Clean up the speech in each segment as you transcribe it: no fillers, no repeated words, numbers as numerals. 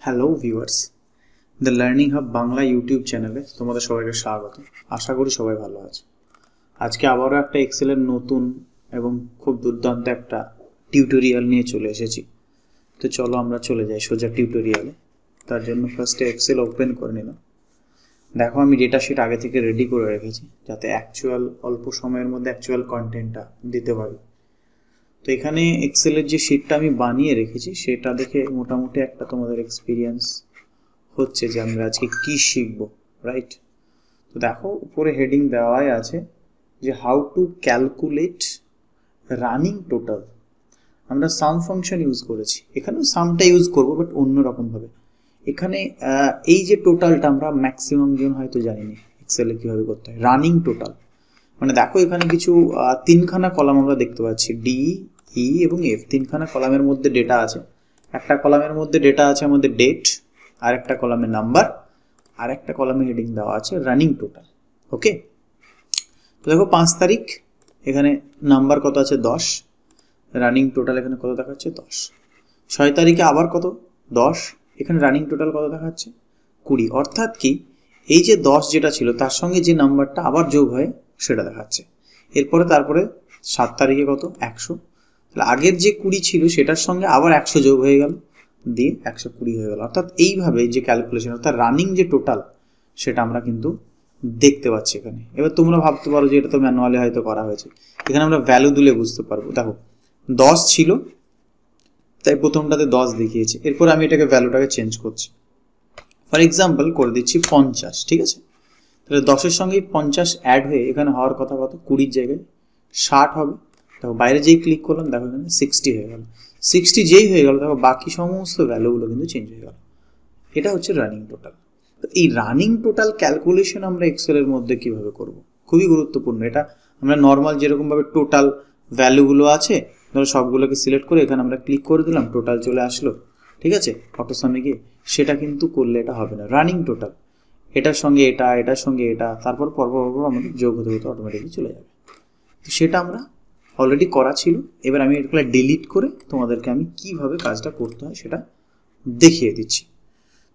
Hello viewers, the learning hub Bangla YouTube চ্যানেলে তোমাদের সবাইকে স্বাগত। আশা করি সবাই ভালো আছে। আজকে আবারও একটা এক্সেলের নতুন এবং খুব দুর্দান্ত একটা টিউটোরিয়াল নিয়ে চলে এসেছি। তো চলো আমরা চলে যাই সোজা টিউটোরিয়ালে। তার জন্য ফার্স্টে এক্সেল ওপেন করে নিলাম। দেখো আমি ডেটা শিট আগে থেকে রেডি করে রেখেছি যাতে অ্যাকচুয়াল অল্প সময়ের মধ্যে অ্যাকচুয়াল কন্টেন্টটা দিতে পারি। তো এখানে এক্সেলের যে শিটটা আমি বানিয়ে রেখেছি সেটা দেখে মোটামুটি একটা তোমাদের এক্সপিরিয়েন্স হচ্ছে যে আমরা আজকে কি শিখবো, রাইট? তো দেখো উপরে হেডিং দেওয়াই আছে যে how to calculate running total. আমরা সাম ফাংশন ইউজ করেছি, এখানেও সামটা ইউজ করবো বাট অন্যরকমভাবে। এখানে এই যে টোটালটা আমরা ম্যাক্সিমাম জন হয়তো জানি না এক্সেলে কীভাবে করতে হয়। রানিং টোটাল মানে দেখো এখানে কিছু তিনখানা কলাম আমরা দেখতে পাচ্ছি, ডি, ই এবং এফ। তিনখানা কলামের মধ্যে ডেটা আছে। একটা কলামের মধ্যে ডেটা আছে আমাদের ডেট, আর একটা কলামে নাম্বার, আর একটা কলামে হেডিং দেওয়া আছে রানিং টোটাল। ওকে, তো দেখো 5 তারিখ, এখানে নাম্বার কত আছে 10, রানিং টোটাল এখানে কত দেখাচ্ছে 10। 6 তারিখে আবার কত 10, এখানে রানিং টোটাল কত দেখাচ্ছে 20। অর্থাৎ কি এই যে 10 যেটা ছিল তার সঙ্গে যে নাম্বারটা আবার যোগ হয় সেটা দেখাচ্ছে। এরপরে তারপরে 7 তারিখে কত 100, তাহলে আগের যে 20 ছিল সেটার সঙ্গে আবার 100 যোগ হয়ে গেল, দিয়ে 120 হয়ে গেল। অর্থাৎ এইভাবে যে ক্যালকুলেশন অর্থাৎ রানিং যে টোটাল সেটা আমরা কিন্তু দেখতে পাচ্ছি এখানে। এবার তোমরা ভাবতে পারো যে এটা তো ম্যানুয়ালি হয়তো করা হয়েছে, এখানে আমরা ভ্যালু দিলে বুঝতে পারবো। দেখো 10 ছিল তাই প্রথমটাতে 10 দেখিয়েছে, এরপর আমি এটাকে ভ্যালুটাকে চেঞ্জ করছি। ফর এক্সাম্পল করে দিচ্ছি 50, ঠিক আছে? তাহলে 10-এর সঙ্গেই 50 অ্যাড হয়ে এখানে হওয়ার কথা কত 20-র জায়গায় 60 হবে। দেখো বাইরে যেই ক্লিক করলাম দেখো এখানে 60 হয়ে গেল। 60 যেই হয়ে গেল দেখো বাকি সমস্ত ভ্যালুগুলো কিন্তু চেঞ্জ হয়ে গেল। এটা হচ্ছে রানিং টোটাল। তো এই রানিং টোটাল ক্যালকুলেশন আমরা এক্সেলের মধ্যে কিভাবে করব, খুবই গুরুত্বপূর্ণ। এটা আমরা নর্মাল যেরকমভাবে টোটাল ভ্যালুগুলো আছে ধরো সবগুলোকে সিলেক্ট করে এখানে আমরা ক্লিক করে দিলাম, টোটাল চলে আসলো, ঠিক আছে, অটোসামে গিয়ে। সেটা কিন্তু করলে এটা হবে না। রানিং টোটাল এটার সঙ্গে এটা, এটার সঙ্গে এটা, তারপর পরপর আমাদের যোগ হতে হতে অটোমেটিকলি চলে যাবে। তো সেটা আমরা অলরেডি করা ছিল। এবার আমি এগুলো ডিলিট করে তোমাদেরকে আমি কিভাবে কাজটা করতে হয় সেটা দেখিয়ে দিচ্ছি।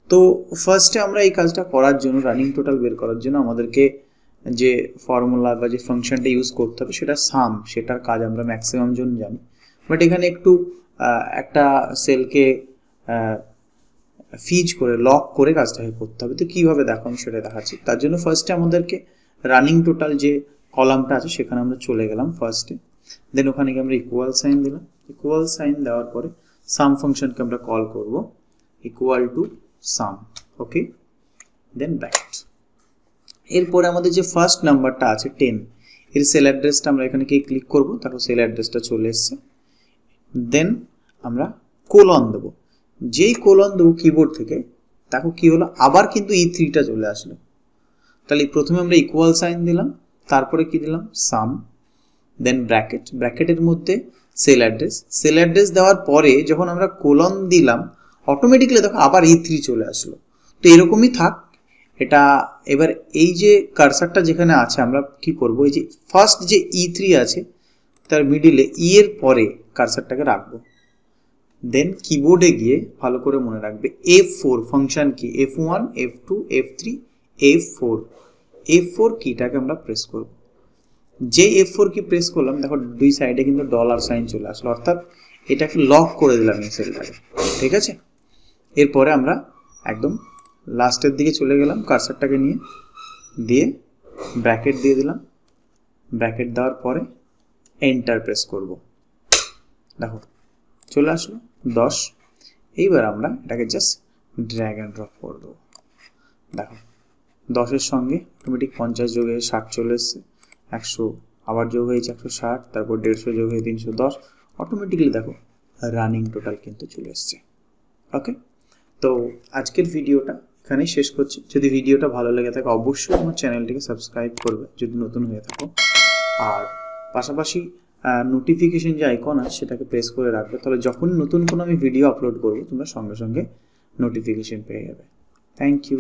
তো ফার্স্টে আমরা এই কাজটা করার জন্য রানিং টোটাল বের করার জন্য আমাদেরকে যে ফর্মুলা বা যে ফাংশনটা ইউজ করতে হবে সেটা সাম। সেটার কাজ আমরা ম্যাক্সিমাম জন জানি, বাট এখানে একটু একটা সেলকে ফিজ করে লক করে কাজটাকে করতে হবে। তো কীভাবে দেখো আমি সেটা দেখাচ্ছি। তার জন্য ফার্স্টে আমাদেরকে রানিং টোটাল যে কলামটা আছে সেখানে আমরা চলে গেলাম ফার্স্টে, দেন ওখানে গিয়ে আমরা ইকুয়াল সাইন দিলাম। ইকুয়াল সাইন দেওয়ার পরে সাম ফাংশনকে আমরা কল করব equal to sum, okay, then bracket. এরপরে আমাদের যে ফার্স্ট নাম্বারটা আছে 10, এর সেল অ্যাড্রেসটা আমরা এখানে কি ক্লিক করব, তারপর সেল অ্যাড্রেসটা চলে এসছে। দেন আমরা কোলন দেবো। যেই কোলন দেবো কিবোর্ড থেকে দেখো কি হলো, আবার কিন্তু E3টা চলে আসলো। তাহলে প্রথমে আমরা ইকুয়াল সাইন দিলাম, তারপরে কি দিলাম সাম, দেন ব্র্যাকেট। ব্র্যাকেটের মধ্যে সেল অ্যাড্রেস। সেল অ্যাড্রেস দেওয়ার পরে যখন আমরা কোলন দিলাম অটোমেটিকলি দেখো আবার E3 চলে আসলো। তো এরকমই থাক এটা। এবার এই যে কার্সারটা যেখানে আছে আমরা কি করব, এই যে ফার্স্ট যে E3 আছে তার মিডিলে ই এর পরে কার্সারটাকে রাখবো। দেন কিবোর্ডে গিয়ে ভালো করে মনে রাখবে F4 ফাংশন কি, F1, F2, F3, F4। F4 কিটাকে আমরা প্রেস করব। যে F4 কি প্রেস করলাম দেখো দুই সাইডে কিন্তু ডলার সাইন চলে আসলো, অর্থাৎ এটাকে লক করে দিলাম এই সেলটাকে, ঠিক আছে? এরপরে আমরা একদম লাস্টের দিকে চলে গেলাম কার্সারটাকে নিয়ে, দিয়ে ব্র্যাকেট দিয়ে দিলাম। ব্র্যাকেট দেওয়ার পরে এন্টার প্রেস করব, দেখো চলে আসলো 10। এইবার আমরা এটাকে জাস্ট ড্র্যাগ অ্যান্ড ড্রপ করে দেবো। দেখো 10-এর সঙ্গে অটোমেটিক 50 যোগ হয়ে 60 চলে এসছে, 100 আবার যোগ হয়েছে 160, তারপর 150 যোগ হয়ে 310, অটোমেটিকলি দেখো রানিং টোটাল কিন্তু চলে এসছে। ওকে, তো আজকের ভিডিওটা এখানেই শেষ করছি। যদি ভিডিওটা ভালো লেগে থাকে অবশ্যই আমার চ্যানেলটিকে সাবস্ক্রাইব করবে যদি নতুন হয়ে থাকো, আর পাশাপাশি নোটিফিকেশন যে আইকন আছে সেটাকে প্রেস করে রাখবে, তাহলে যখন নতুন কোনো আমি ভিডিও আপলোড করবো তোমরা সঙ্গে সঙ্গে নোটিফিকেশন পেয়ে যাবে। Thank you.